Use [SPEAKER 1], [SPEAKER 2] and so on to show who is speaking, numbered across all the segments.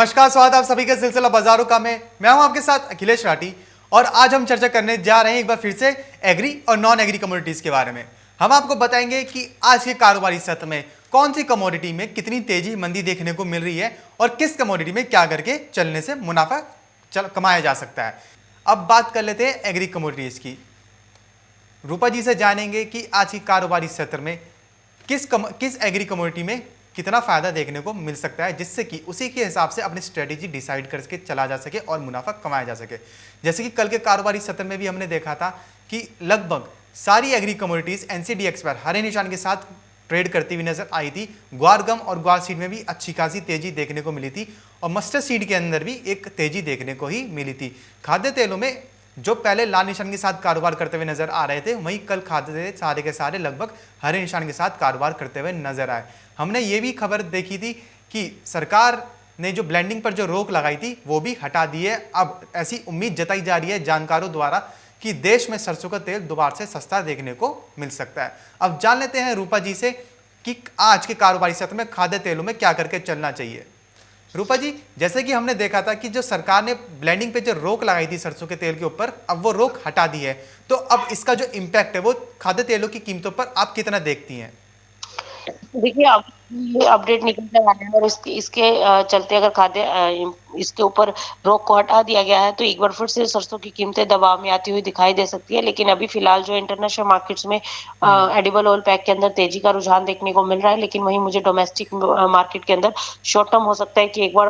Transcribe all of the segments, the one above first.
[SPEAKER 1] नमस्कार, स्वागत आप सभी का सिलसिला बाजारों का में। मैं हूं आपके साथ अखिलेश राठी और आज हम चर्चा करने जा रहे हैं एक बार फिर से एग्री और नॉन एग्री कमोडिटीज के बारे में। हम आपको बताएंगे कि आज के कारोबारी सत्र में कौन सी कमोडिटी में कितनी तेजी मंदी देखने को मिल रही है और किस कमोडिटी में क्या करके चलने से मुनाफा कमाया जा सकता है। अब बात कर लेते हैं एग्री कमोडिटीज की। रूपा जी से जानेंगे कि आज की कारोबारी सत्र में किस एग्री कमोडिटी में कितना फायदा देखने को मिल सकता है, जिससे कि उसी के हिसाब से अपनी स्ट्रेटेजी डिसाइड करके चला जा सके और मुनाफा कमाया जा सके। जैसे कि कल के कारोबारी सत्र में भी हमने देखा था कि लगभग सारी एग्री कमोडिटीज एनसीडीएक्स पर हरे निशान के साथ ट्रेड करती हुई नजर आई थी। ग्वार गम और ग्वार सीड में भी अच्छी खासी तेजी देखने को मिली थी और मस्टर्ड सीड के अंदर भी एक तेजी देखने को ही मिली थी। खाद्य तेलों में जो पहले लाल निशान के साथ कारोबार करते हुए नजर आ रहे थे, वहीं कल खाद्य तेल सारे के सारे लगभग हरे निशान के साथ कारोबार करते हुए नजर आए। हमने ये भी खबर देखी थी कि सरकार ने जो ब्लेंडिंग पर जो रोक लगाई थी वो भी हटा दी है। अब ऐसी उम्मीद जताई जा रही है जानकारों द्वारा कि देश में सरसों का तेल दोबारा से सस्ता देखने को मिल सकता है। अब जान लेते हैं रूपा जी से कि आज के कारोबारी सत्र में खाद्य तेलों में क्या करके चलना चाहिए। रूपा जी, जैसे कि हमने देखा था कि जो सरकार ने ब्लेंडिंग पे जो रोक लगाई थी सरसों के तेल के ऊपर, अब वो रोक हटा दी है, तो अब इसका जो इम्पैक्ट है वो खाद्य तेलों की कीमतों पर आप कितना देखती हैं?
[SPEAKER 2] देखिए, अब ये अपडेट निकल कर आया है और इसके इसके चलते अगर इसके ऊपर रोक को हटा दिया गया है तो एक बार फिर से सरसों की कीमतें दबाव में आती हुई दिखाई दे सकती है। लेकिन अभी फिलहाल जो इंटरनेशनल मार्केट्स में एडिबल ऑयल पैक के अंदर तेजी का रुझान देखने को मिल रहा है। लेकिन वहीं मुझे डोमेस्टिक मार्केट के अंदर शॉर्ट टर्म हो सकता है कि एक बार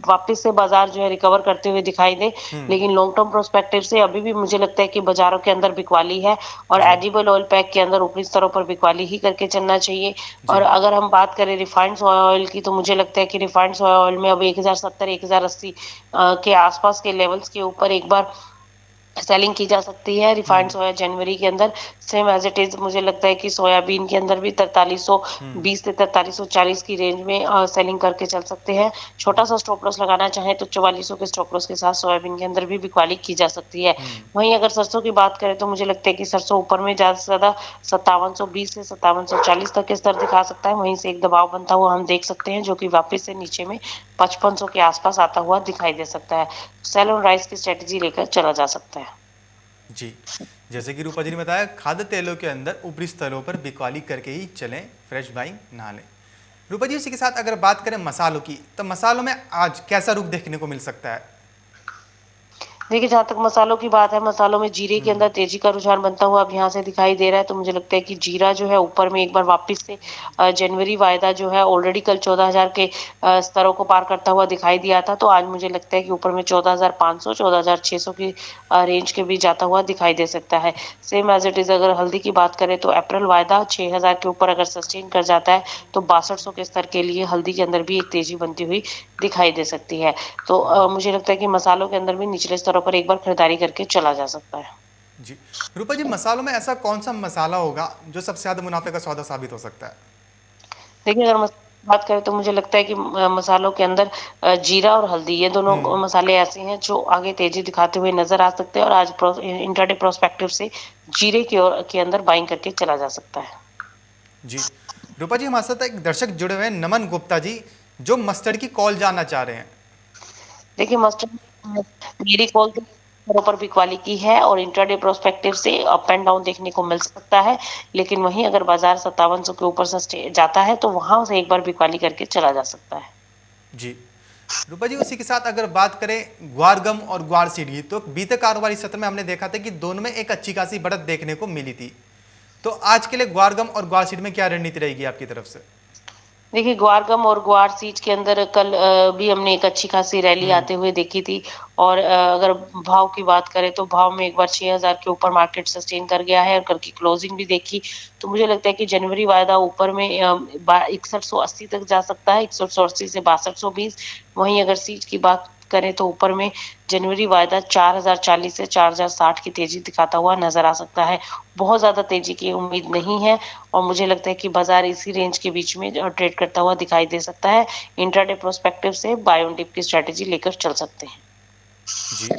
[SPEAKER 2] वापस से बाजार जो है रिकवर करते हुए दिखाई दे। लेकिन लॉन्ग टर्म प्रोस्पेक्टिव से अभी भी मुझे लगता है कि बाजारों के अंदर बिकवाली है और
[SPEAKER 1] जी
[SPEAKER 2] एडिबल ऑयल पैक के अंदर ऊपरी स्तरों पर बिकवाली ही करके चलना चाहिए। और
[SPEAKER 1] जी
[SPEAKER 2] अगर हम बात करें रिफाइंड सोया ऑयल की, तो मुझे लगता है कि रिफाइंड सोया ऑयल में अब 1070 1080 के आसपास के लेवल्स के ऊपर एक बार सेलिंग की जा सकती है। रिफाइंड सोया जनवरी के अंदर सेम एज इट इज मुझे लगता है कि सोयाबीन के अंदर भी 4320 से 4340 की रेंज में सेलिंग करके चल सकते हैं। छोटा सा स्टॉप लॉस लगाना चाहे तो 4400 के स्टॉप लॉस के साथ सोयाबीन के अंदर भी बिकवाली की जा सकती है। वहीं अगर सरसों की बात करें तो मुझे लगता है कि सरसों ऊपर में ज्यादा से ज्यादा 5720 से 5740 तक के स्तर दिखा सकता है। वहीं से एक दबाव बनता हुआ हम देख सकते हैं जो कि वापस से नीचे में 5500 के आसपास आता हुआ दिखाई दे सकता है। सेल ऑन राइस की स्ट्रेटेजी लेकर चला जा सकता है।
[SPEAKER 1] जी, जैसे कि रूपा जी ने बताया, खाद्य तेलों के अंदर ऊपरी स्तरों पर बिकवाली करके ही चलें, फ्रेश बाइंग ना लें। रूपा जी, इसी के साथ अगर बात करें मसालों की, तो मसालों में आज कैसा रुख देखने को मिल सकता है?
[SPEAKER 2] देखिए, जहाँ तक मसालों की बात है, मसालों में जीरे के अंदर तेजी का रुझान बनता हुआ अब यहाँ से दिखाई दे रहा है। तो मुझे लगता है कि जीरा जो है ऊपर में एक बार वापस से जनवरी वायदा जो है ऑलरेडी कल 14,000 के स्तरों को पार करता हुआ दिखाई दिया था। तो आज मुझे लगता है कि ऊपर में 14,500 14,600 की रेंज के बीच जाता हुआ दिखाई दे सकता है। सेम एज इट इज अगर हल्दी की बात करें तो अप्रैल वायदा 6,000 के ऊपर अगर सस्टेन कर जाता है तो 6200 के स्तर के लिए हल्दी के अंदर भी एक तेजी बनती हुई दिखाई दे सकती है। तो मुझे लगता है कि मसालों के अंदर भी निचले स्तरों पर एक बार खरीदारी करके चला जा सकता है।
[SPEAKER 1] जी, रूपा जी, मसालों में ऐसा कौन सा मसाला होगा जो सबसे ज्यादा मुनाफे का सौदा साबित हो सकता है?
[SPEAKER 2] देखिए, अगर बात करें तो मुझे लगता है कि मसालों के अंदर जीरा और हल्दी ये दोनों मसाले ऐसे हैं जो आगे तेजी दिखाते हुए नजर आ सकते हैं और आज इंट्राडे प्रोस्पेक्टिव से जीरे की ओर के अंदर बाइंग करके चला जा सकता है।
[SPEAKER 1] जी, रूपा जी, हमारे साथ एक दर्शक जुड़े हुए हैं, नमन गुप्ता जी, जो मस्टर्ड की कॉल जानना चाह रहे हैं।
[SPEAKER 2] देखिए, मस्टर्ड मेरी कॉल तो स्तरों पर बिकवाली की है और इंट्राडे प्रोस्पेक्टिव से अप एंड डाउन देखने को मिल सकता है। लेकिन वहीं अगर बाजार 5700 के ऊपर सस्टेन जाता है तो वहां से एक बार बिकवाली करके चला जा सकता है।
[SPEAKER 1] जी, रूपा जी, उसी के साथ अगर बात करें ग्वार गम और ग्वार सीड की, तो बीते कारोबारी सत्र में हमने देखा था कि दोनों में एक अच्छी खासी बढ़त देखने को मिली थी। तो आज के लिए ग्वार गम और ग्वार सीड में क्या रणनीति रहेगी आपकी तरफ से?
[SPEAKER 2] देखिए, ग्वारगम और ग्वार सीड्स के अंदर कल भी हमने एक अच्छी खासी रैली आते हुए देखी थी और अगर भाव की बात करें तो भाव में एक बार 6,000 के ऊपर मार्केट सस्टेन कर गया है और कल की क्लोजिंग भी देखी तो मुझे लगता है कि जनवरी वायदा ऊपर में 6180 तक जा सकता है, 6180 से 6220। वहीं अगर सीड्स की बात करें तो ऊपर में जनवरी वायदा 4040 से 4060 की तेजी दिखाता हुआ नजर आ सकता है। बहुत ज्यादा तेजी की उम्मीद नहीं है और मुझे लगता है कि बाजार इसी रेंज के बीच में ट्रेड करता हुआ दिखाई दे सकता है। इंट्राडे प्रोस्पेक्टिव से बाय ऑन डिप की स्ट्रेटेजी लेकर चल सकते हैं।
[SPEAKER 1] जी,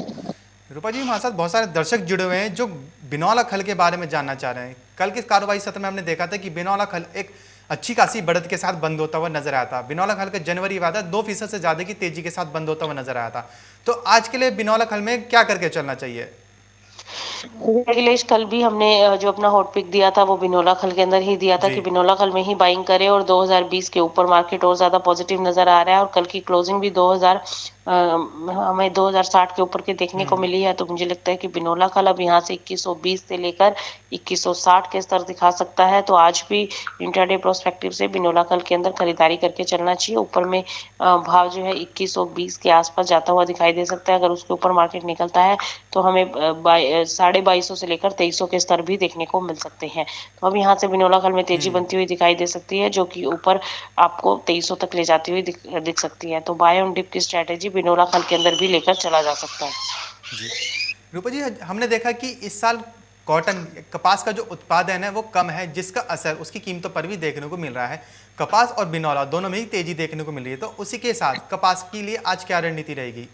[SPEAKER 1] रूपा जी, हमारे साथ बहुत सारे दर्शक जुड़े हुए हैं जो बिनौला खल के बारे में जानना चाह रहे हैं। कल के कारोबारी सत्र में हमने देखा था कि बिनौला खल एक अच्छी खासी बढ़त के साथ बंद होता हुआ नजर आया था। बिनौला खल का जनवरी वायदा 2% से ज्यादा की तेजी के साथ बंद होता हुआ नजर आया था। तो आज के लिए बिनौला खल में क्या करके चलना चाहिए?
[SPEAKER 2] अखिलेश, कल भी हमने जो अपना हॉट पिक दिया था वो बिनोला खल के अंदर ही दिया था
[SPEAKER 1] जी।
[SPEAKER 2] कि बिनोला खल में ही बाइंग करें, और 2020 के ऊपर मार्केट और ज्यादा पॉजिटिव नजर आ रहा है, और कल की क्लोजिंग भी 2000 हमें 2060 के ऊपर के देखने को मिली है। तो मुझे लगता है कि बिनोला खल अब यहाँ से 2120 से लेकर 2160 के स्तर दिखा सकता है। तो आज भी इंट्राडे प्रोस्पेक्टिव से बिनोला खल के अंदर खरीदारी करके चलना चाहिए। ऊपर में भाव जो है 2120 के आसपास जाता हुआ दिखाई दे सकता है। अगर उसके ऊपर मार्केट निकलता है तो हमें 2250 से लेकर 2300 के स्तर भी देखने को मिल सकते हैं। तो अब यहाँ से बिनोला खल में तेजी बनती हुई दिखाई दे सकती है, जो कि ऊपर आपको 2300 तक ले जाती हुई दिख सकती है। तो बाय ऑन डिप की स्ट्रेटेजी बिनोला खल के अंदर भी लेकर चला जा सकता है।
[SPEAKER 1] जी। रूपा जी, हमने देखा कि इस साल कॉटन कपास का जो उत्पादन है वो कम है, जिसका असर उसकी कीमतों पर भी देखने को मिल रहा है। कपास और बिनौला दोनों में ही तेजी देखने को मिल रही है। तो उसी के साथ कपास के लिए आज क्या रणनीति रहेगी?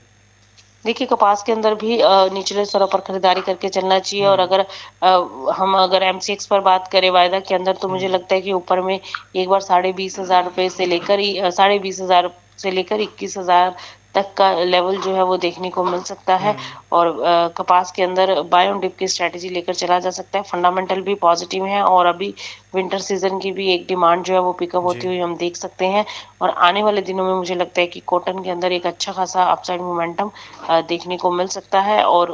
[SPEAKER 2] देखिए, कपास के अंदर भी निचले स्तरों पर खरीदारी करके चलना चाहिए, और अगर हम अगर एमसीएक्स पर बात करें वायदा के अंदर, तो मुझे लगता है कि ऊपर में एक बार 20,500 से लेकर 20,500 से लेकर 21,000 तक का लेवल जो है वो देखने को मिल सकता है। और कपास के अंदर बाय ऑन डिप की स्ट्रेटेजी लेकर चला जा सकता है। फंडामेंटल भी पॉजिटिव है, और अभी विंटर सीजन की भी एक डिमांड जो है वो पिकअप
[SPEAKER 1] जी।
[SPEAKER 2] होती हुई हम देख सकते हैं। और आने वाले दिनों में मुझे लगता है कि कॉटन के अंदर एक अच्छा खासा अपसाइड मोमेंटम देखने को मिल सकता है। और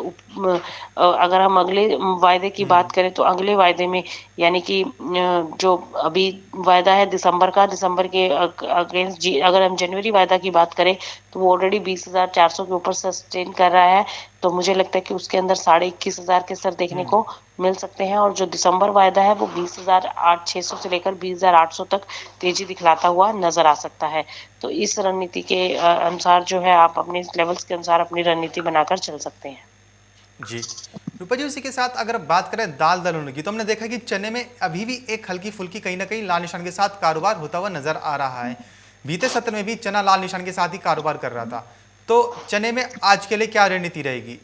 [SPEAKER 2] अगर हम अगले वायदे की बात करें, तो अगले वायदे में यानी कि जो अभी वायदा है दिसंबर का, दिसंबर के अगेंस्ट अगर हम जनवरी वायदा की बात करें, तो वो ऑलरेडी 20,400 के ऊपर सस्टेन कर रहा है। तो मुझे लगता है कि उसके अंदर 21,500 के स्तर देखने को मिल सकते हैं। और जो दिसंबर वायदा है वो 20,600 से लेकर 20,800 तक तेजी दिखलाता हुआ नजर आ सकता है। तो इस रणनीति के अनुसार जो है आप अपने लेवल्स के अनुसार अपनी रणनीति बनाकर चल सकते हैं।
[SPEAKER 1] जी। रूपा जी, उसी के साथ अगर बात करें दाल दलहनों की, तो हमने देखा कि चने में अभी भी एक हल्की फुल्की कहीं ना कहीं लाल निशान के साथ कारोबार होता हुआ नजर आ रहा है। बीते सत्र में भी चना लाल निशान के साथ ही कारोबार कर रहा था। तो चने में आज के लिए क्या रणनीति रहेगी?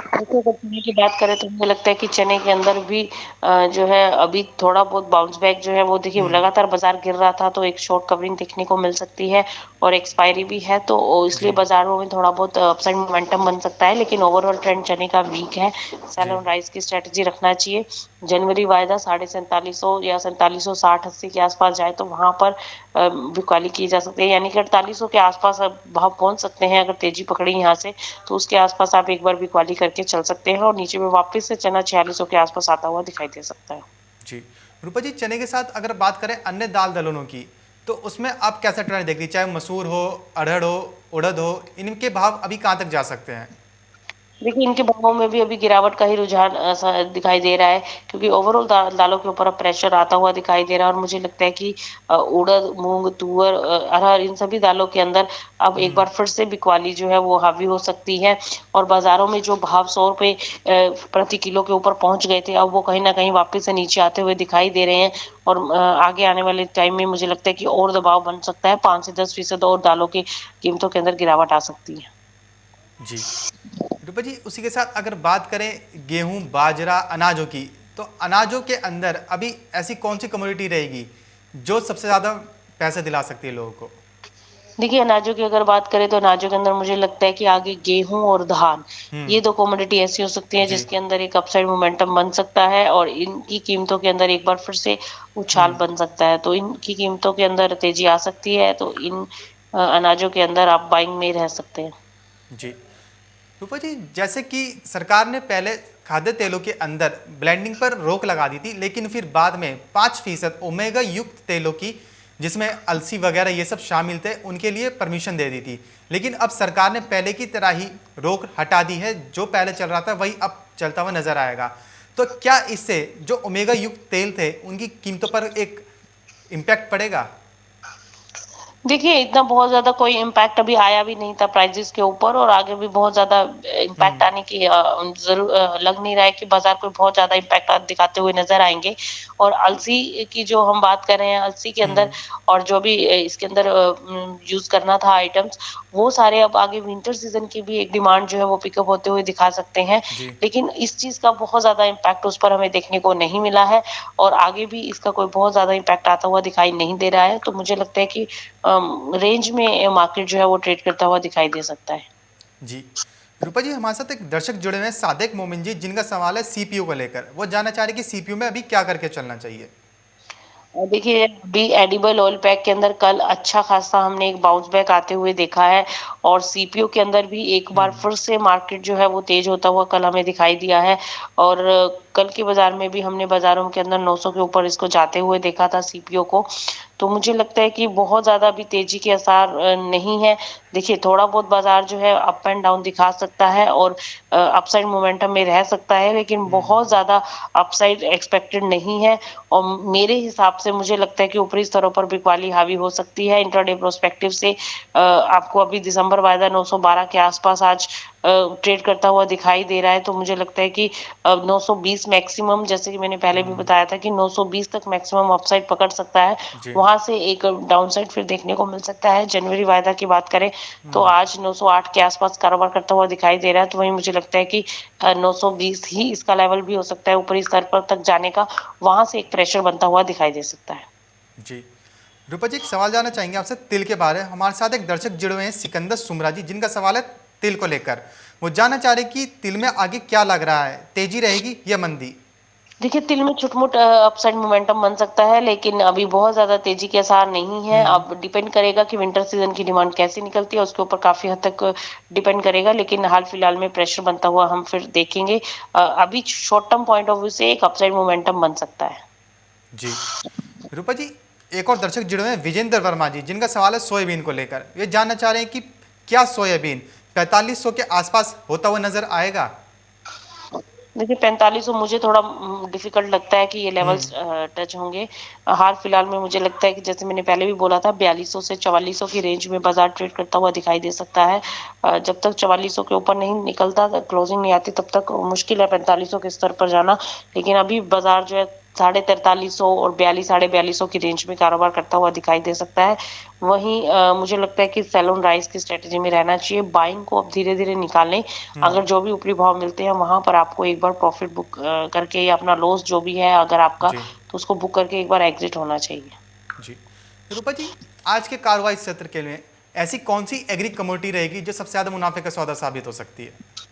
[SPEAKER 2] देखिए, अगर चने की बात करें तो मुझे लगता है कि चने के अंदर भी जो है अभी थोड़ा बहुत बाउंस बैक जो है वो देखिए लगातार बाजार गिर रहा था, तो एक शॉर्ट कवरिंग देखने को मिल सकती है, और एक्सपायरी भी है, तो इसलिए
[SPEAKER 1] जी।
[SPEAKER 2] बाजारों में थोड़ा बहुत अपसाइड मोमेंटम बन सकता है। लेकिन ओवरऑल ट्रेंड चने का वीक है। सेल
[SPEAKER 1] जी।
[SPEAKER 2] ऑन राइस की स्ट्रेटजी रखना चाहिए। जनवरी वायदा 4750 या 4760-80 के आसपास जाए तो वहां पर बिकवाली की जा सकती है, यानी कि 4800 के आसपास अब भाव पहुंच सकते हैं। अगर तेजी पकड़ी यहाँ से, तो उसके आसपास आप एक बार बिकवाली करके चल सकते हैं, और नीचे में वापस से चना 4600 के आसपास आता हुआ दिखाई दे सकता है।
[SPEAKER 1] जी। रूपा जी, चने के साथ अगर बात करें अन्य दाल दलहनों की, तो उसमें आप कैसा ट्रेंड देख रही, चाहे मसूर हो, अरहर हो, उड़द हो, इनके भाव अभी कहाँ तक जा सकते हैं?
[SPEAKER 2] देखिए, इनके भावों में भी अभी गिरावट का ही रुझान दिखाई दे रहा है, क्योंकि ओवरऑल दालों के ऊपर अब प्रेशर आता हुआ दिखाई दे रहा है। और मुझे लगता है कि उड़द, मूंग, तुअर, अरहर, इन सभी दालों के अंदर अब एक बार फिर से बिकवाली जो है वो हावी हो सकती है। और बाजारों में जो भाव 100 रुपए प्रति किलो के ऊपर पहुंच गए थे, अब वो कहीं ना कहीं वापस से नीचे आते हुए दिखाई दे रहे हैं। और आगे आने वाले टाइम में मुझे लगता है कि और दबाव बन सकता है, 5 से 10% और दालों की कीमतों के अंदर गिरावट आ सकती है।
[SPEAKER 1] जी। रूपा जी, उसी के साथ अगर बात करें गेहूं, बाजरा, अनाजों की, तो अनाजों के अंदर अभी ऐसी कौन सी कमोडिटी रहेगी जो सबसे ज़्यादा पैसे दिला सकती है लोगों को?
[SPEAKER 2] देखिए, अनाजों की अगर बात करें तो अनाजों के अंदर मुझे लगता है कि आगे गेहूं और धान, ये दो कमोडिटी ऐसी हो सकती हैं
[SPEAKER 1] जी।
[SPEAKER 2] जिसके अंदर एक अपसाइड मोमेंटम बन सकता है, और इनकी कीमतों के अंदर एक बार फिर से उछाल बन सकता है। तो इनकी कीमतों के अंदर तेजी आ सकती है। तो इन अनाजों के अंदर आप बाइंग में रह सकते हैं।
[SPEAKER 1] जी। रूपा जी, जैसे कि सरकार ने पहले खाद्य तेलों के अंदर ब्लेंडिंग पर रोक लगा दी थी, लेकिन फिर बाद में 5% ओमेगा युक्त तेलों की, जिसमें अलसी वगैरह ये सब शामिल थे, उनके लिए परमिशन दे दी थी। लेकिन अब सरकार ने पहले की तरह ही रोक हटा दी है। जो पहले चल रहा था वही अब चलता हुआ नजर आएगा। तो क्या इससे जो ओमेगा युक्त तेल थे उनकी कीमतों पर एक इम्पैक्ट पड़ेगा?
[SPEAKER 2] देखिए, इतना बहुत ज़्यादा कोई इम्पैक्ट अभी आया भी नहीं था प्राइसेज़ के ऊपर और आगे भी बहुत ज़्यादा इम्पैक्ट
[SPEAKER 1] हम्म।
[SPEAKER 2] आने की लग नहीं रहा है कि बाज़ार कोई बहुत ज़्यादा इम्पैक्ट दिखाते हुए नज़र आएँगे। और अलसी की जो हम बात कर रहे हैं, अलसी के अंदर
[SPEAKER 1] हम्म।
[SPEAKER 2] और जो भी इसके अंदर यूज़ करना था आइटम्स, वो सारे अब आगे विंटर सीज़न की भी एक डिमांड जो है वो पिकअप होते हुए दिखा सकते हैं।
[SPEAKER 1] जी।
[SPEAKER 2] लेकिन इस चीज़ का बहुत ज़्यादा इम्पैक्ट उस पर हमें देखने को नहीं मिला है और आगे भी इसका कोई बहुत ज़्यादा इम्पैक्ट आता हुआ दिखाई नहीं दे रहा है। तो मुझे लगता है कि रेंज में मार्केट जो है वो ट्रेड करता हुआ दिखाई दे सकता है।
[SPEAKER 1] जी। रूपा जी, हमारे साथ एक दर्शक जुड़े हुए हैं, सादिक मोमिन जी, जिनका सवाल है सीपीयू को लेकर। वो जानना चाह रहे हैं कि सीपीयू में अभी क्या करके चलना चाहिए।
[SPEAKER 2] देखिए, अभी एडिबल ऑयल पैक के अंदर कल अच्छा खासा हमने एक बाउंस बैक आते हुए देखा है और सीपीओ के अंदर भी एक बार
[SPEAKER 1] हम्म।
[SPEAKER 2] फिर से मार्केट जो है वो तेज होता हुआ कल हमें दिखाई दिया है और कल के बाजार में भी हमने बाजारों के अंदर 900 के ऊपर इसको जाते हुए देखा था सीपीओ को। तो मुझे लगता है कि बहुत ज़्यादा अभी तेजी के आसार नहीं है। देखिए, थोड़ा बहुत बाजार जो है अप एंड डाउन दिखा सकता है और अपसाइड मोमेंटम में रह सकता है, लेकिन
[SPEAKER 1] हम्म।
[SPEAKER 2] बहुत ज़्यादा अपसाइड एक्सपेक्टेड नहीं है। और मेरे हिसाब से मुझे लगता है कि ऊपरी स्तरों पर बिकवाली हावी हो सकती है। इंट्राडे प्रोस्पेक्टिव से आपको अभी दिसंबर वायदा 912 के आसपास आज ट्रेड करता हुआ दिखाई दे रहा है। तो मुझे लगता है कि 920 मैक्सिमम, जैसे कि मैंने पहले भी
[SPEAKER 1] हम्म।
[SPEAKER 2] बताया था कि 920 तक मैक्सिमम अपसाइड पकड़ सकता है।
[SPEAKER 1] जी।
[SPEAKER 2] वहाँ से एक डाउनसाइड फिर देखने को मिल सकता है। जनवरी वायदा की बात करें तो
[SPEAKER 1] हम्म।
[SPEAKER 2] आज 908 के आसपास कारोबार करता हुआ दिखाई दे रहा है। तो वहीं मुझे लगता है कि 920 ही इसका लेवल भी हो सकता है ऊपरी स्तर पर तक जाने का। वहाँ से एक प्रेशर बनता हुआ दिखाई दे सकता है।
[SPEAKER 1] जी। रूपा जी, एक सवाल जानना चाहेंगे आपसे तिल के बारे में। हमारे साथ एक दर्शक जुड़े हुए हैं, सिकंदर सुमरा जी, जिनका सवाल है तिल को लेकर। वो जानना चाह रहे हैं कि तिल में आगे क्या लग रहा है, तेजी रहेगी या मंदी।
[SPEAKER 2] देखिए, तिल में छुट-मुट अपसाइड मोमेंटम बन सकता है, लेकिन अभी बहुत ज़्यादा तेज़ी के आसार नहीं है।
[SPEAKER 1] हम्म।
[SPEAKER 2] अब डिपेंड करेगा कि विंटर सीज़न की डिमांड कैसी निकलती है, उसके ऊपर काफ़ी हद तक डिपेंड करेगा, लेकिन हाल-फिलहाल में प्रेशर बनता हुआ हम फिर देखेंगे। अभी short term point of view से एक अपसाइड मोमेंटम बन सकता है।
[SPEAKER 1] जी। रूपा जी, एक और दर्शक जुड़े हुए हैं, विजेंद्र वर्मा जी, जिनका सवाल है सोयाबीन को लेकर। ये जानना चाह रहे हैं कि क्या सोयाबीन 4500 के आसपास होता हुआ नजर आएगा।
[SPEAKER 2] देखिए, 4500 मुझे थोड़ा डिफ़िकल्ट लगता है कि ये लेवल्स
[SPEAKER 1] हम्म।
[SPEAKER 2] टच होंगे। हाल-फिलहाल में मुझे लगता है कि जैसे मैंने पहले भी बोला था, 4200 से 4400 की रेंज में बाज़ार ट्रेड करता हुआ दिखाई दे सकता है। जब तक 4400 के ऊपर नहीं निकलता, क्लोजिंग नहीं आती, तब तक मुश्किल है 4500 के स्तर पर जाना। लेकिन अभी बाज़ार जो है 4350 और 42 साढ़े 4200 की रेंज में कारोबार करता हुआ दिखाई दे सकता है। वहीं मुझे लगता है कि सेल ऑन राइज़ की स्ट्रैटेजी में रहना चाहिए। बाइंग को अब धीरे-धीरे निकालें।
[SPEAKER 1] हम्म।
[SPEAKER 2] अगर जो भी ऊपरी भाव मिलते हैं वहाँ पर आपको एक बार प्रॉफिट बुक करके या अपना लॉस जो भी है अगर आपका,
[SPEAKER 1] जी।
[SPEAKER 2] तो उसको बुक करके एक बार एग्जिट होना चाहिए।
[SPEAKER 1] जी। रूपा जी, आज के कार्रवाई सत्र के लिए ऐसी कौन सी एग्री कमोडिटी रहेगी जो सबसे ज्यादा मुनाफे का सौदा साबित हो सकती है।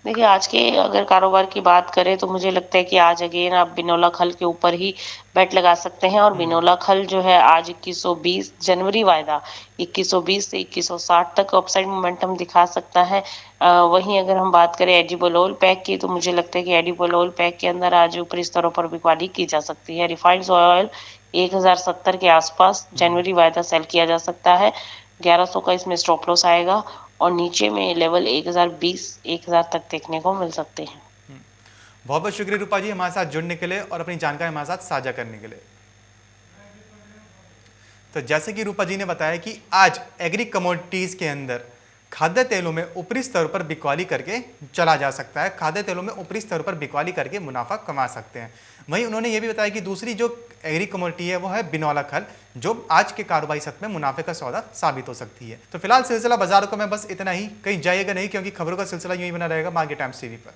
[SPEAKER 2] देखिए, आज के अगर कारोबार की बात करें तो मुझे लगता है कि आज अगेन आप बिनोला खल के ऊपर ही बेट लगा सकते हैं और
[SPEAKER 1] हम्म।
[SPEAKER 2] बिनोला खल जो है आज 2120 जनवरी वायदा 2120 से 2160 तक अपसाइड मोमेंटम दिखा सकता है। वहीं अगर हम बात करें एडिबल ऑयल पैक की तो मुझे लगता है कि एडिबल ऑयल पैक के अंदर आज ऊपरी स्तरों पर बिकवाली की जा सकती है। रिफाइंड ऑयल 1070 के आसपास जनवरी वायदा सेल किया जा सकता है। 1100 का इसमें स्टॉप लॉस आएगा और नीचे में लेवल 1020 1000 तक देखने को मिल सकते हैं।
[SPEAKER 1] बहुत बहुत शुक्रिया रूपा जी, हमारे साथ जुड़ने के लिए और अपनी जानकारी हमारे साथ साझा करने के लिए। तो जैसे कि रूपा जी ने बताया कि आज एग्री कमोडिटीज के अंदर खाद्य तेलों में ऊपरी स्तर पर बिकवाली करके चला जा सकता है, खाद्य तेलों में ऊपरी स्तर पर बिकवाली करके मुनाफा कमा सकते हैं। वहीं उन्होंने ये भी बताया कि दूसरी जो एग्री कमोडिटी है वो है बिनौला खल, जो आज के कारोबारी सत्र में मुनाफे का सौदा साबित हो सकती है। तो फिलहाल सिलसिला बाजारों को मैं बस इतना ही, कहीं जाइएगा नहीं क्योंकि खबरों का सिलसिला यूं ही बना रहेगा मार्केट टाइम्स टीवी पर।